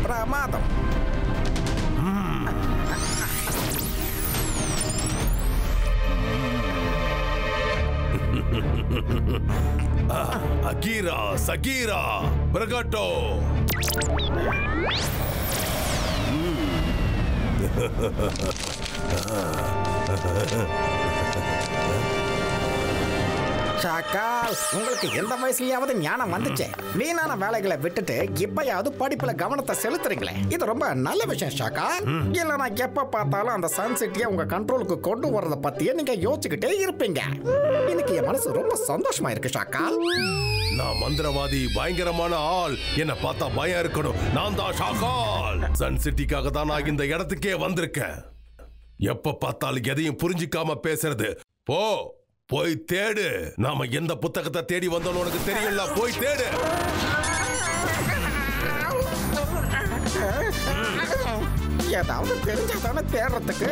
பிரமாதம். அகீரா சகீரா பிரகட்டோ. ஷாக்கால், உங்களுக்கு எந்த வயசுலயாவது ஞானம் வந்துச்சு? வீணான வேலைகளை விட்டுட்டு இப்பயாவது படிப்புல கவனத்தை செலுத்துறீங்களே, இது ரொம்ப நல்ல விஷயம் ஷாக்கால். இல்லைன்னா எப்ப பார்த்தாலும் அந்த சன் சிட்டியை உங்க கண்ட்ரோலுக்கு கொண்டு வரத பத்தியே நீங்க யோசிச்சுக்கிட்டே இருப்பீங்க. இன்னைக்கு என் மனசு ரொம்ப சந்தோஷமா இருக்கு ஷாக்கால். நான் மந்திரவாதி, பயங்கரமான ஆள். என்ன பார்த்தா பயம் இருக்கணும். நான் தான் ஷாக்கால். சன் சிட்டிக்காக தான் நான் இந்த இடத்துக்கே வந்திருக்கேன். எப்ப பார்த்தாலும் எதையும் புரிஞ்சிக்காம பேசுறது. போய் தேடு. நாம எந்த புத்தகத்தை தேடி வந்தோம் உனக்கு தெரியல. போய் தேடு. ஏதாவது தெரிஞ்சாதானே தேடுறதுக்கு.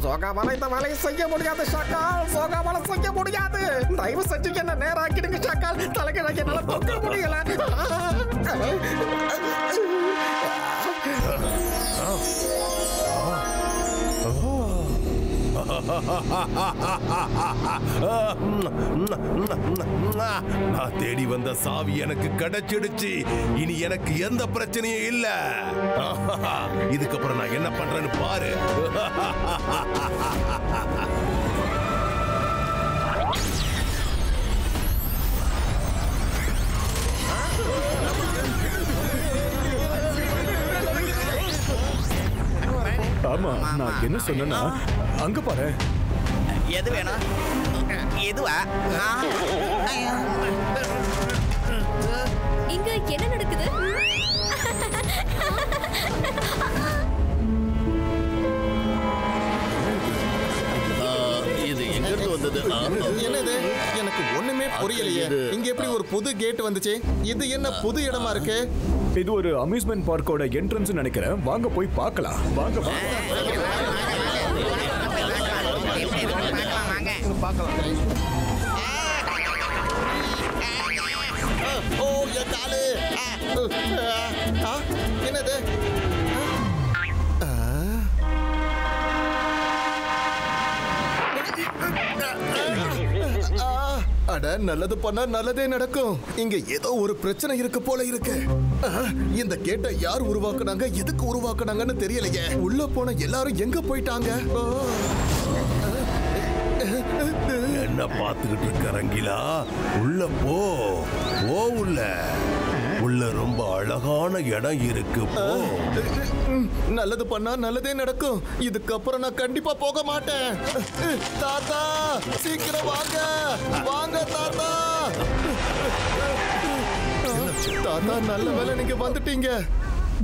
சோகாவால இந்த வேலையை செய்ய முடியாது ஷாக்கால். சோகாவால செய்ய முடியாது. தயவு செஞ்சு என்ன நேராக்கிடுங்க ஷாக்கால். தலைக்கிழக்கு என்னால தொங்க முடியல. நான் தேடி வந்த சாவி எனக்கு கிடைச்சிடுச்சு. இனி எனக்கு எந்த பிரச்சனையும் இல்ல. இதுக்கப்புறம் நான் என்ன பண்றேன்னு பாரு. ஆமா, நான் என்ன சொன்னேன்னா அங்க பாரு. எது வேணும்? எதுவா? இங்க என்ன நடக்குது? இது எங்க இருந்து வந்தது? என்னது? எனக்கு ஒண்ணுமே புரியலையே. இங்க எப்படி ஒரு புது கேட் வந்துச்சு? இது என்ன புது இடமா இருக்கு? இது ஒரு அம்யூஸ்மெண்ட் பார்க்கோட என்ட்ரன்ஸ் நினைக்கிறேன். வாங்க போய் பார்க்கலாம். வாங்க ஓ என் காலு. என்னது? அட, நல்லது பண்ணா நல்லதே நடக்கும். இங்க ஏதோ ஒரு பிரச்சனை இருக்கு போல இருக்கு. இந்த கேட்டை யார் உருவாக்குனாங்க, எதுக்கு உருவாக்குனாங்கன்னு தெரியலையே. உள்ள போன எல்லாரும் எங்க போயிட்டாங்க? என்ன பார்த்துக்கிட்டு இருக்க ரங்கிலா? உள்ள போ. உள்ள ரொம்ப அழகான இடம் இருக்கு. போ. நல்லது பண்ணா நல்லதே நடக்கும். இதுக்கப்புறம் நான் கண்டிப்பா போக மாட்டேன். தாத்தா, சீக்கிரம் வாங்க. வாங்க தாத்தா. தாத்தா, நல்ல வேளை நீங்க வந்துட்டீங்க.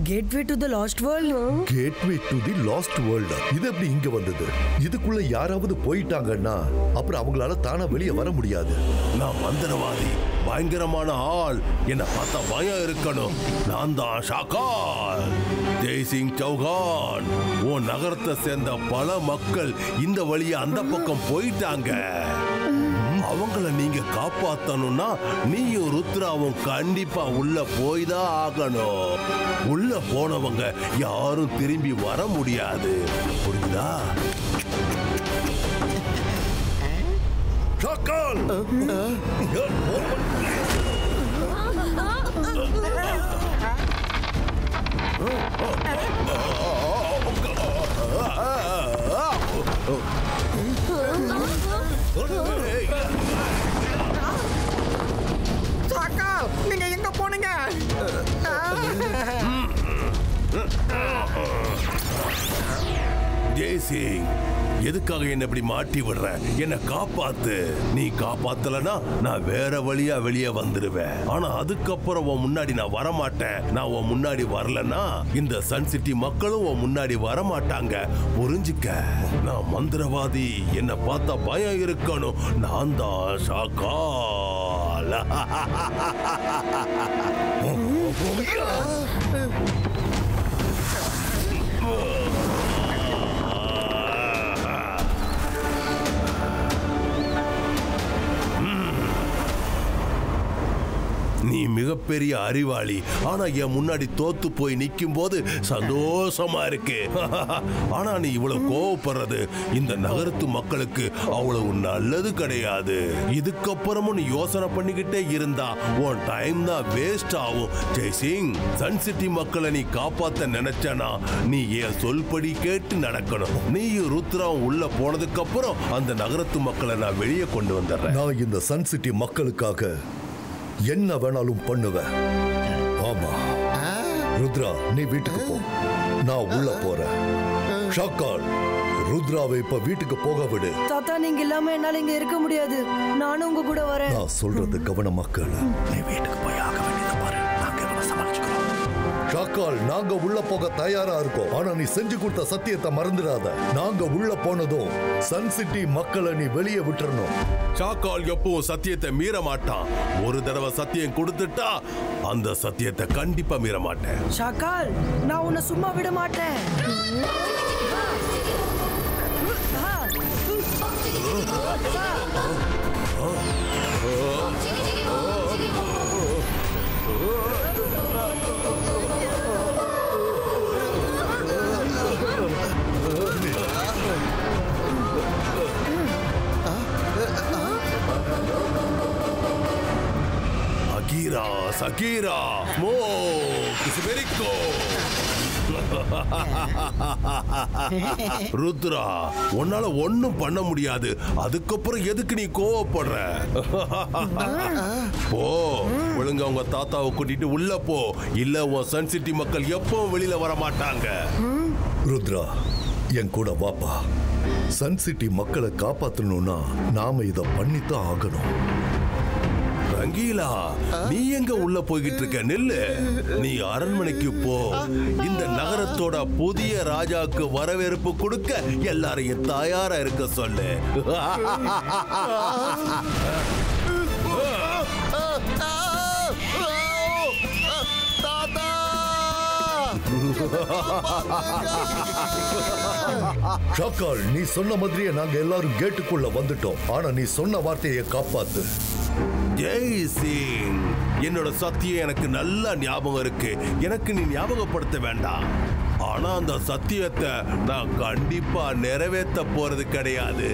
Gateway to the Lost World. Gateway to the Lost World. இது எப்படி இங்க வந்தது? இதுக்குள்ள யாராவது போயிட்டாங்கன்னா அப்புறம் அவங்களால தானா வெளியே வர முடியாது. நான் மந்திரவாதி, பயங்கரமான ஆள். என்ன பார்த்தா பயம் இருக்கணும். நான் தான் ஷாக்கால். ஜெய்சிங் சௌகான். உன் நகரத்தை சேர்ந்த பல மக்கள் இந்த வழியா அந்த பக்கம் போயிட்டாங்க. அவங்கள நீங்க காப்பாத்தணும்னா நீயும் ருத்ராவும் கண்டிப்பா உள்ள போய்தான் ஆகணும். உள்ள போனவங்க யாரும் திரும்பி வர முடியாது. புரியுதா? ஷாக்கால். ஷாக்கால், நீங்க எங்க போனீங்க? ஜெய்சிங், எதுக்காக என்ன இப்படி மாட்டி விடுற? என்ன காப்பாத்து. நீ காப்பாத்தலனா நான் வேற வழியா வெளியே வந்துடுவேன். ஆனா அதுக்கப்புறம் உன் முன்னாடி நான் வரமாட்டேன். நான் உன் முன்னாடி வரலன்னா இந்த சன் சிட்டி மக்களும் உன் முன்னாடி வரமாட்டாங்க. புரிஞ்சுக்க. நான் மந்திரவாதி. என்ன பார்த்தா பயம் இருக்கணும். நான் தான் ஷாக்கால். ஷாக்கால். நீ மிகப்பெரிய அறிவாளி, ஆனா என் முன்னாடி தோத்து போய் நிக்கும் போது சந்தோஷமா இருக்கு. ஆனா நீ இவ்வளவு கோவப்படுறது இந்த நகரத்து மக்களுக்கு அவ்வளவு நல்லது கிடையாது. இதுக்கப்புறமும் நீ யோசனை பண்ணிக்கிட்டே இருந்தா உன் டைம் தான் வேஸ்ட் ஆகும். ஜெய்சிங், சன் சிட்டி மக்களை நீ காப்பாத்த நினைச்சனா நீ என் சொல்படி கேட்டு நடக்கணும். நீயும் ருத்ராவும் உள்ள போனதுக்கு அப்புறம் அந்த நகரத்து மக்களை நான் வெளியே கொண்டு வந்துடுறேன். நான் இந்த சன் சிட்டி மக்களுக்காக என்ன வேணாலும் பண்ணுவேன். ஆமா ருத்ரா, நீ வீட்டுக்கு போ, நான் உள்ள போறேன். ஷாக்கால், ருத்ராவை இப்ப வீட்டுக்கு போக விடு. தாத்தா, நீங்க இல்லாம என்னால இங்க இருக்க முடியாது. நானும் உங்க கூட வரேன். நான் சொல்றது கவனமாக்க. நீ வீட்டுக்கு போய் ஆக வேண்டியதை பாரு, நாங்க இவனை சமாளிச்சுக்கிறோம். ஷாக்கால், நாங்க உள்ள போக தயாரா இருக்கோம். ஆனா நீ செஞ்சு கொடுத்த சத்தியத்தை மறந்துடாத. நாங்க உள்ள போனதும் சன் சிட்டி மக்களை நீ வெளியே விட்டுறணும். ஷாக்கால் எப்பவும் சத்தியத்தை மீற மாட்டான். ஒரு தடவை சத்தியம் கொடுத்துட்டா அந்த சத்தியத்தை கண்டிப்பா மீற மாட்டேன். ஷாக்கால், நான் உன்னை சும்மா விட மாட்டேன். அகீரா, சகீரா, கிசுபெரிக்கோ. ருத்ரா, உன்னால ஒண்ணும் பண்ண முடியாது. அதுக்கப்புறம் எதுக்கு நீ கோவப்படுற? போ, ஒழுங்கா உங்க தாத்தாவை கூட்டிட்டு உள்ள போ. இல்ல உன் சன் சிட்டி மக்கள் எப்பவும் வெளியில வர மாட்டாங்க. ருத்ரா, என் கூட வாப்பா. சன் சிட்டி மக்களை காப்பாத்தணும்னா நாம இத பண்ணித்தான் ஆகணும். ரங்கீலா, நீ எங்க உள்ள போய்கிட்டு இருக்க? நில்லு. நீ அரண்மனைக்கு போ. இந்த நகரத்தோட புதிய ராஜாக்கு வரவேற்பு கொடுக்க எல்லாரையும் தயாரா இருக்க சொல்லு. ஷாக்கால், நீ சொன்ன மாதிரியே நாங்க எல்லாரும் கேட்டுக்குள்ள வந்துட்டோம். ஆனா நீ சொன்ன வார்த்தையை காப்பாத்து. ஜெய் சிங், என்னோட சத்தியம் எனக்கு நல்லா ஞாபகம் இருக்கு. எனக்கு நீ ஞாபகப்படுத்த வேண்டாம். ஆனா அந்த சத்தியத்தை நான் கண்டிப்பா நிறைவேற்ற போறது கிடையாது.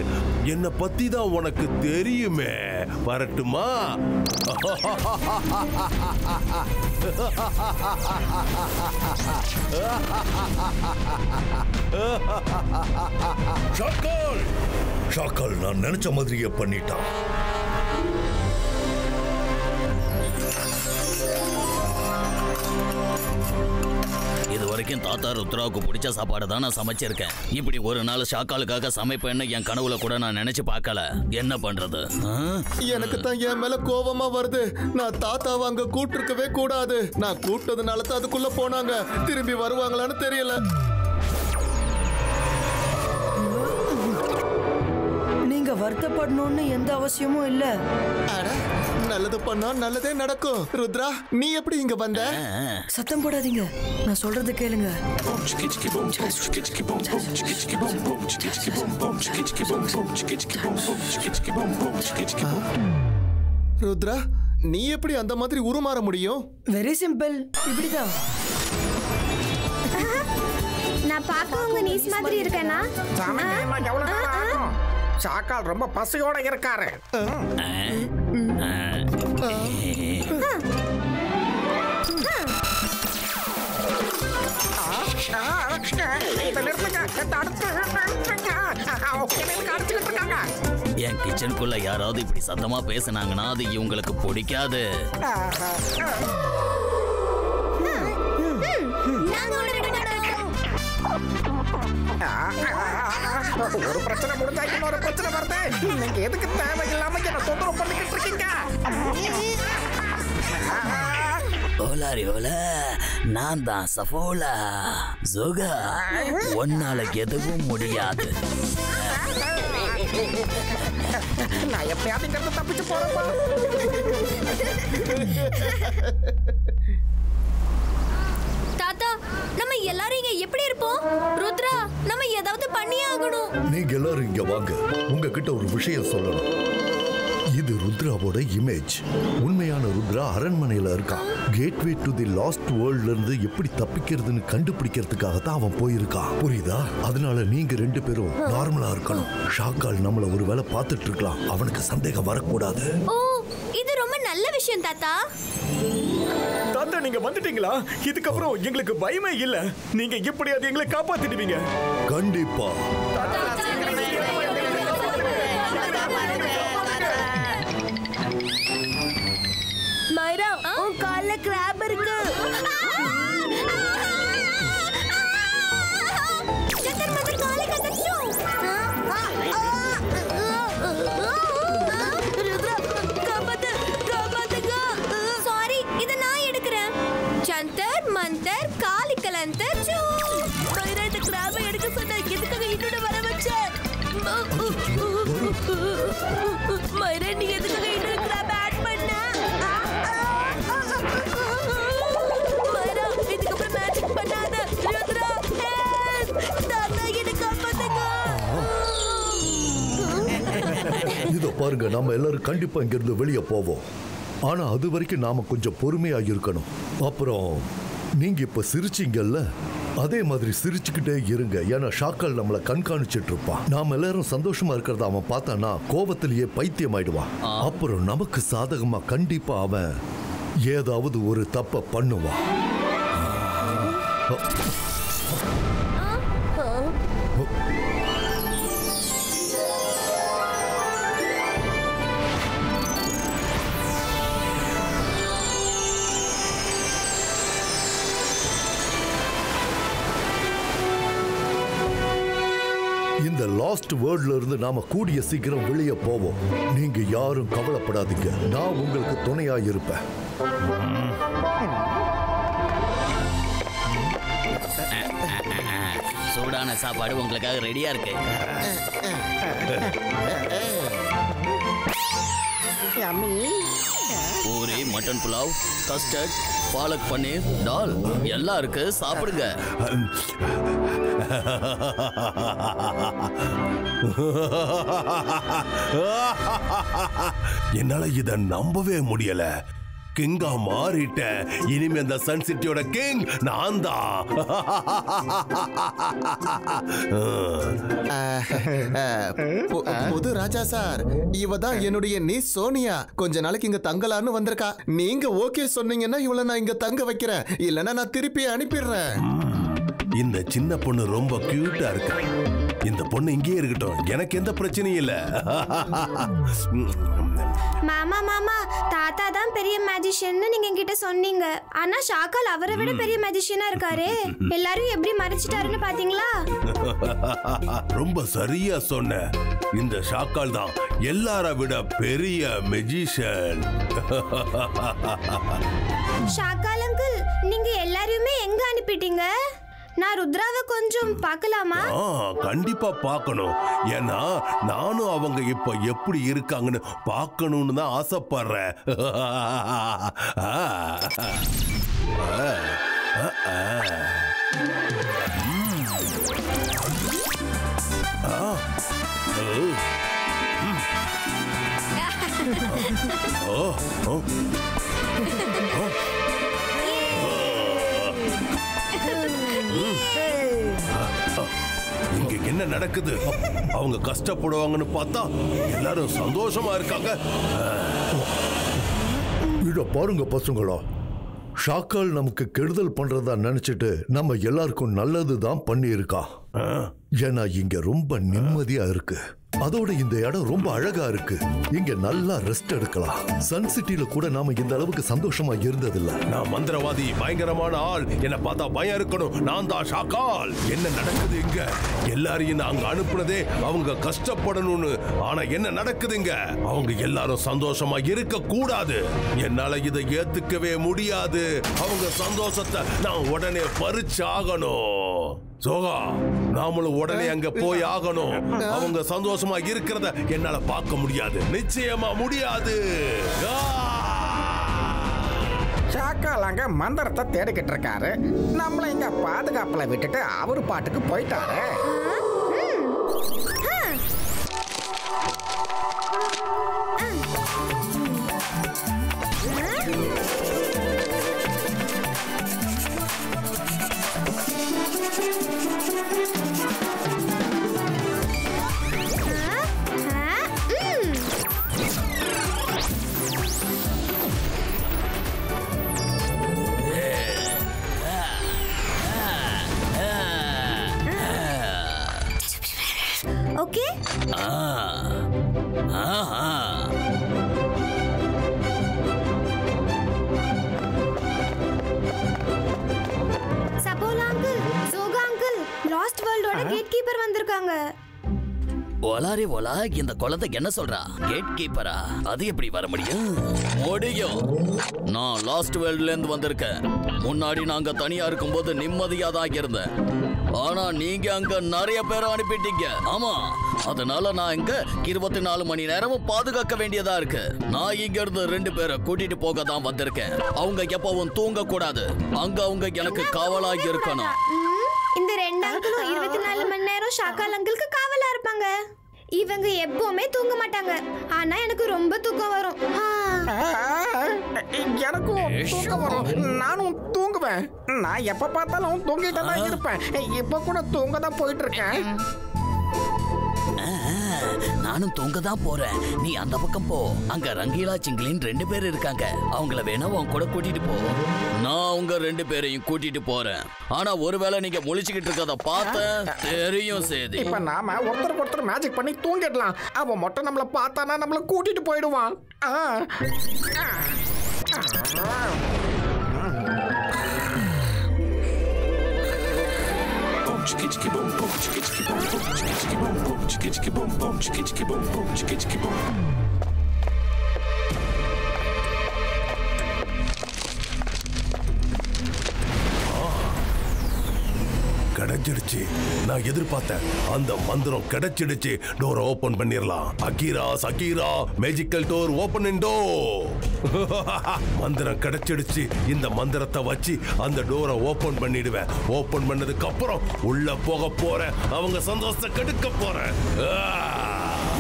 என்னை பத்தி தான் உனக்கு தெரியுமே. வரட்டுமா? ஷாக்கால், ஷாக்கால் நான் நினைச்ச மாதிரியே பண்ணிட்டான். இது வரைக்கும் தாத்தா ருத்ராவுக்கு பிடிச்ச சாப்பாடு தான் நான் சமைச்சிருக்கேன். இப்படி ஒரு நாள் ஷாக்காலுக்காக சமைப்பேன்னு என் கனவுல கூட நான் நினைச்சு பார்க்கல. என்ன பண்றது? எனக்கு தான் என் மேல கோவமா வருது. நான் தாத்தாவை அங்க கூட்டிருக்கவே கூடாது. நான் கூப்பிட்டதுனால தான் அதுக்குள்ள போனாங்க. திரும்பி வருவாங்களான்னு தெரியல. நீங்க வருத்தப்படணும்னு எந்த அவசியமும் இல்ல. நல்லது பண்ணா நல்லதே நடக்கும். ருத்ரா, நீ எப்படி இங்க வந்த? சத்தம் போடாதீங்க, நான் சொல்றது கேளுங்க. ருத்ரா, நீ எப்படி அந்த மாதிரி உருமாற முடியும்? வெரி சிம்பிள், இப்படிதான். நான் பார்க்க உங்க நீஸ் மாதிரி இருக்கேனா? ஷாக்கால் ரொம்ப பசியோட இருக்காரு. என் கிச்சனுக்குள்ள யாராவது இப்படி சத்தமா பேசினாங்கன்னா அது இவங்களுக்கு பிடிக்காது. ஒரு பிரச்சனை முடிஞ்சா இன்னொரு பிரச்சனை வருது. நீங்க எதுக்கு தேவையில்லாம என்ன தொந்தரவு பண்ணிக்கிட்டு இருக்கீங்க? ஓலாரி ஓல, நான் தான் சஃபோலா. ஜோகா, உன்னால எதுவும் முடியாது. நான் எப்படியாவது இங்க இருந்து தப்பிச்சு போறேன்ப்பா. தாத்தா, நம்ம எல்லாரும் இங்க எப்படி இருப்போம்? ருத்ரா, நம்ம ஏதாவது பண்ணியே ஆகணும். நீங்க எல்லாரும் இங்க வாங்க. உங்ககிட்ட ஒரு விஷயம் சொல்லணும். இது ருத்ராவோட இமேஜ். உண்மையான ருத்ரா அரண்மனையில இருக்கான். கேட்வே டு தி லாஸ்ட் வேர்ல்ட்ல இருந்து எப்படி தப்பிக்கிறதுன்னு கண்டுபிடிக்கிறதுக்காக தான் அவன் போயிருக்கான். புரியுதா? அதனால நீங்க 2 பேரும் நார்மலா இருக்கணும். ஷாக்கால் நம்மள ஒருவேளை பார்த்துட்டு இருக்கலாம். அவனுக்கு சந்தேகம் வரக்கூடாது. ஓ, இது ரொம்ப நல்ல விஷயம் தாத்தா. தாத்தா, நீங்க வந்துட்டீங்களா? இதுக்கப்புறம் எங்களுக்கு பயமே இல்ல. நீங்க எப்படியாவது எங்களை காப்பாத்திடுவீங்க. கண்டிப்பா. மைரா, உன் கால்ல கிராப் இருக்கு. சக்கர் மதர் காலை கதச்சு. ருத்ரா, காப்பாத்துங்க. சாரி, இத நான் எடுக்கிறேன். சந்தர் மந்தர் காலி கலந்தர் சூ. மைரா, இந்த கிராபை எடுக்க சொன்ன எதுக்காக இன்னொரு வர வச்ச? மைரா, நீ எதுக்காக இன்னொரு கிராப் ஆட் பண்ண? மைரா, இதுக்கப்புறம் மேஜிக் பண்ணாத. ருத்ரா, தாத்தா, என்னை காப்பாத்துங்க. இத பாருங்க, நாம எல்லாரும் கண்டிப்பா இங்க இருந்து வெளியே போவோம். ஆனா அது வரைக்கும் நாம கொஞ்சம் பொறுமையா இருக்கணும். அப்புறம் நீங்க இப்ப சிரிச்சீங்கல்ல, அதே மாதிரி சிரிச்சுக்கிட்டே இருங்க. ஏன்னா ஷாக்கால் நம்மள கண்காணிச்சிட்டு இருப்பான். நாம எல்லாரும் சந்தோஷமா இருக்கிறத அவன் பார்த்தானா கோபத்திலேயே பைத்தியம் ஆயிடுவான். அப்புறம் நமக்கு சாதகமா கண்டிப்பா அவன் ஏதாவது ஒரு தப்ப பண்ணுவான். இந்த லாஸ்ட் வேர்ல்ட்ல இருந்து நாம கூடிய சீக்கிரம் வெளியே போவோம். நீங்க யாரும் கவலைப்படாதீங்க. நான் உங்களுக்கு துணையா இருப்பேன். சூடான சாப்பாடு உங்களுக்காக ரெடியா இருக்கு. பூரி, மட்டன் புலாவ், கஸ்டர்ட், பாலக் பன்னீர், டால் எல்லாம் இருக்கு. சாப்பிடுங்க. என்னால இத நம்பவே முடியல. கிங்கா மாறிட்ட. இனிமே அந்த சன் சிட்டியோட கிங் நான் தான். புது ராஜா சார், இவ தான் என்னுடைய நீ சோனியா. கொஞ்ச நாளைக்கு இங்க தங்கலான்னு வந்திருக்கா. நீங்க ஓகே சொன்னீங்கன்னா இவளை நான் இங்க தங்க வைக்கிறேன். இல்லைன்னா நான் திருப்பி அனுப்பிடுறேன். இந்த சின்ன பொண்ணு ரொம்ப கியூட்டா இருக்கு. இந்த பொண்ணு இங்கே இருக்கட்டும். எனக்கு எந்த பிரச்சனையும் இல்ல. மாமா மாமா, தாத்தா தான் பெரிய மேஜிஷியன்னு நீங்க என்கிட்ட சொன்னீங்க. ஆனா ஷாக்கால் அவரை விட பெரிய மேஜிஷியனா இருக்காரே. எல்லாரும் எப்படி மறைச்சிட்டாருன்னு பாத்தீங்களா? ரொம்ப சரியா சொன்ன. இந்த ஷாக்கால் தான் எல்லார விட பெரிய மெஜிஷியன். ஷாக்கால் அங்கிள், நீங்க எல்லாரையுமே எங்க அனுப்பிட்டீங்க? நான் ருத்ராவை கொஞ்சம் பார்க்கலாமா? கண்டிப்பா பார்க்கணும். ஏன்னா நானும் அவங்க இப்ப எப்படி இருக்காங்கன்னு பார்க்கணும்னு தான் ஆசைப்படுறேன். இங்க என்ன நடக்குது? அவங்க கஷ்டப்படுவாங்கன்னு பார்த்தா எல்லாரும் சந்தோஷமா இருக்காங்க. இத பாருங்க பசங்களா, ஷாக்கால் நமக்கு கெடுதல் பண்றதா நினைச்சிட்டு நம்ம எல்லாருக்கும் நல்லதுதான் பண்ணியிருக்கா. ஏன்னா இங்க ரொம்ப நிம்மதியா இருக்கு. அதோட இந்த இடம் ரொம்ப அழகா இருக்கு. இங்க நல்லா ரெஸ்ட் எடுக்கலாம். சன் சிட்டில கூட நாம இந்த அளவுக்கு சந்தோஷமா இருந்ததில்ல. நான் மந்திரவாதி, பயங்கரமான ஆள். என்ன பார்த்தா பயம் இருக்கணும். நான் தான் ஷாக்கால். என்ன நடக்குது இங்க? எல்லாரையும் நாங்க அனுப்புனதே அவங்க கஷ்டப்படணும்னு. ஆனா என்ன நடக்குதுங்க? அவங்க எல்லாரும் சந்தோஷமா இருக்க கூடாது. என்னால இதை ஏத்துக்கவே முடியாது. அவங்க சந்தோஷத்தை நான் உடனே பறிச்சாகணும். சோகா, நாமளும் உடனே அங்க போய் ஆகணும். அவங்க சந்தோஷமா இருக்கிறத என்னால பார்க்க முடியாது, நிச்சயமா முடியாது. ஷாக்கால் அங்க மந்திரத்தை தேடிக்கிட்டு இருக்காரு. நம்மள இங்க பாதுகாப்புல விட்டுட்டு அவரு பாட்டுக்கு போயிட்டாரு. ஓகே. சபோலா அங்கிள், சோகா அங்கிள், லாஸ்ட் வேர்ல்டோட கேட் கீப்பர் வந்திருக்காங்க. ஒலாரி ஒலா, இந்த குழந்தை என்ன சொல்றா? கேட் கீப்பரா? அது எப்படி வர முடியும்? முடியும். நான் லாஸ்ட் வேர்ல்ட்ல இருந்து வந்திருக்கேன். முன்னாடி நாங்க தனியா இருக்கும்போது நிம்மதியா தான் இருந்தேன். ஆனா நீங்க அங்க நிறைய பேரை அனுப்பிட்டீங்க. ஆமா, அதனால நான் இங்க 24 மணி நேரமும் பாதுகாக்க வேண்டியதா இருக்கு. நான் இங்க இருந்து 2 பேரை கூட்டிட்டு போக தான் வந்திருக்கேன். அவங்க எப்பவும் தூங்க கூடாது. அங்க அவங்க எனக்கு காவலா இருக்கணும். இந்த 2 அங்கிளும் 24 மணி நேரம் ஷாக்கால் அங்கிளுக்கு காவலா இருப்பாங்க. இவங்க எப்பவுமே தூங்க மாட்டாங்க. ஆனா எனக்கு ரொம்ப தூக்கம் வரும். எனக்கும் தூக்கம் வரும். நானும் தூங்குவேன். நான் எப்ப பார்த்தாலும் தூங்கிட்டு தான் இருப்பேன். இப்ப கூட தூங்க தான் போயிட்டு இருக்கேன். நானும் தூங்க தான் போறேன். நீ அந்த பக்கம் போ. அங்க ரங்கீலா சிங்கிலின் 2 பேர் இருக்காங்க. அவங்கள வேணா உன் கூட கூட்டிட்டு போ. நான் உங்க 2 பேரையும் கூட்டிட்டு போறேன். ஆனா ஒருவேளை நீங்க முழிச்சுக்கிட்டு இருக்கத பார்த்த தெரியும் சேதி. இப்ப நாம ஒருத்தருக்கு ஒருத்தர் மேஜிக் பண்ணி தூங்கிடலாம். அவன் மட்டும் நம்மள பார்த்தானா நம்மள கூட்டிட்டு போயிடுவான். Chicka chicka boom boom chicka chicka boom boom chicka chicka boom boom chicka chicka boom boom chicka chicka boom boom chicka chicka boom. கிடைச்சிடுச்சு. நான் எதிர்பார்த்தேன். அந்த மந்திரம் கிடைச்சிடுச்சு. டோர் ஓபன் பண்ணிரலாம். அகீரா சகீரா மேஜிக்கல் டோர் ஓபன் இன் டோர். மந்திரம் கிடைச்சிடுச்சு. இந்த மந்திரத்தை வச்சு அந்த டோரை ஓபன் பண்ணிடுவேன். ஓபன் பண்ணதுக்கு அப்புறம் உள்ள போக போறேன். அவங்க சந்தோஷத்தை கெடுக்க போறேன்.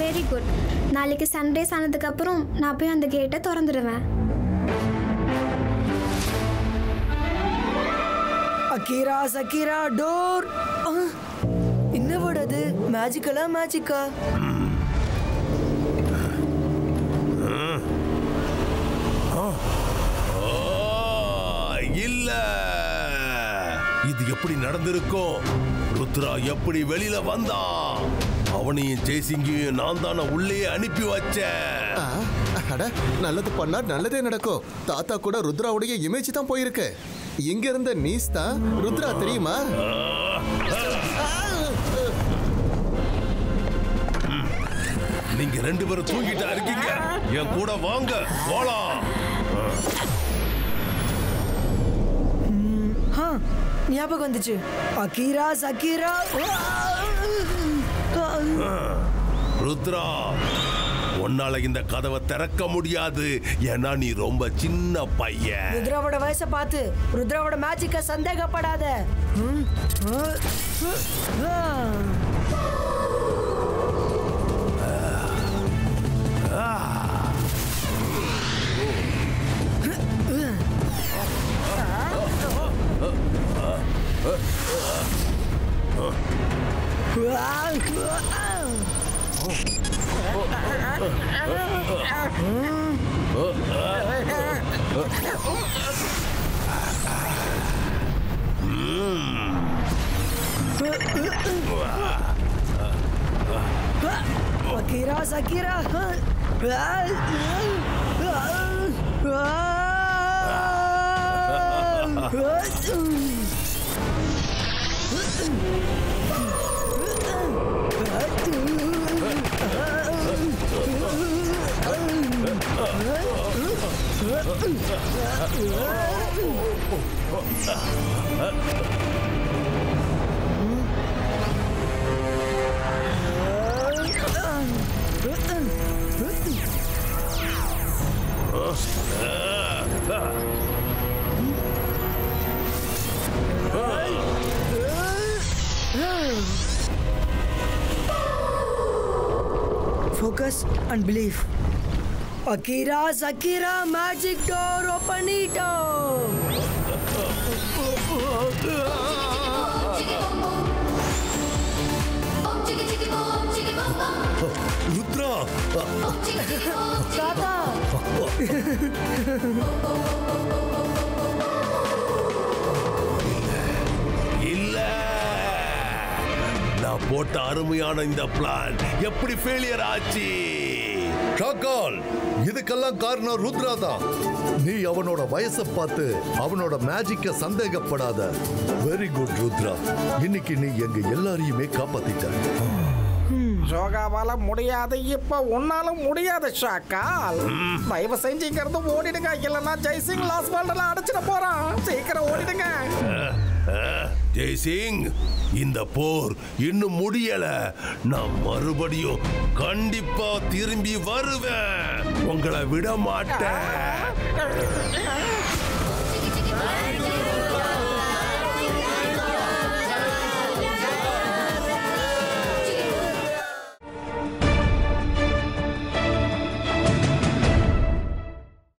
Very good. நாளைக்கு சண்டேஸ் ஆனதுக்கு அப்புறம் நான் போய் அந்த கேட்டை திறந்துடுவேன். அகீரா சகீரா டோர். என்ன வேர்ட் அது? மேஜிக்கலா மேஜிக்கா? இல்ல, இது எப்படி நடந்திருக்கும்? ருத்ரா எப்படி வெளியில வந்தான்? அவனையும் ஜெய்சிங்கையும் நான் தானே உள்ளே அனுப்பி வச்சேன். நல்லது பண்ணா நல்லதே நடக்கும். தாத்தா கூட ருத்ராவுடைய இமேஜ் தான் போயிருக்கு. இங்க இருந்த நீஸ் தான் ருத்ரா, தெரியுமா? நீங்க 2 பேரும் தூங்கிட்டா இருக்கீங்க. என் கூட வாங்க, போலாம். ஞாபகம் வந்துச்சு. அகீரா சகீரா. ருத்ரா, உன்னால இந்த கதவை திறக்க முடியாது. ஏன்னா நீ ரொம்ப சின்ன பையன். ருத்ராவோட வயசை பார்த்து ருத்ராவோட மேஜிக்க சந்தேகப்படாத. Akira, Sakira. Focus and believe. Akira, Zakira, magic door, open it up. Rudra தாத்தா இல்ல நான் போட்ட அருமையான இந்த பிளான் எப்படி ஃபெயிலியர் ஆச்சு? ஷாக்கால், இதுக்கெல்லாம் காரணம் ருத்ரா தான். நீ அவனோட வயசை பார்த்து அவனோட மேஜிக்க சந்தேகப்படாத. Very good Rudra. இன்னைக்கு நீ எங்க எல்லாரையுமே காப்பாத்திட்ட. ஜோகாவால முடியாது, இப்ப உன்னாலும் முடியாது ஷாக்கால். தயவு செஞ்சு இங்க இருந்து ஓடிடுங்க, இல்லைன்னா ஜெய்சிங் லாஸ் வேர்ல்ட்ல அடைச்சிட போறான். சீக்கிரம் ஓடிடுங்க. ஜெய்சிங், இந்த போர் இன்னும் முடியல. நான் மறுபடியும் கண்டிப்பா திரும்பி வருவேன். உங்களை விட மாட்டேன்.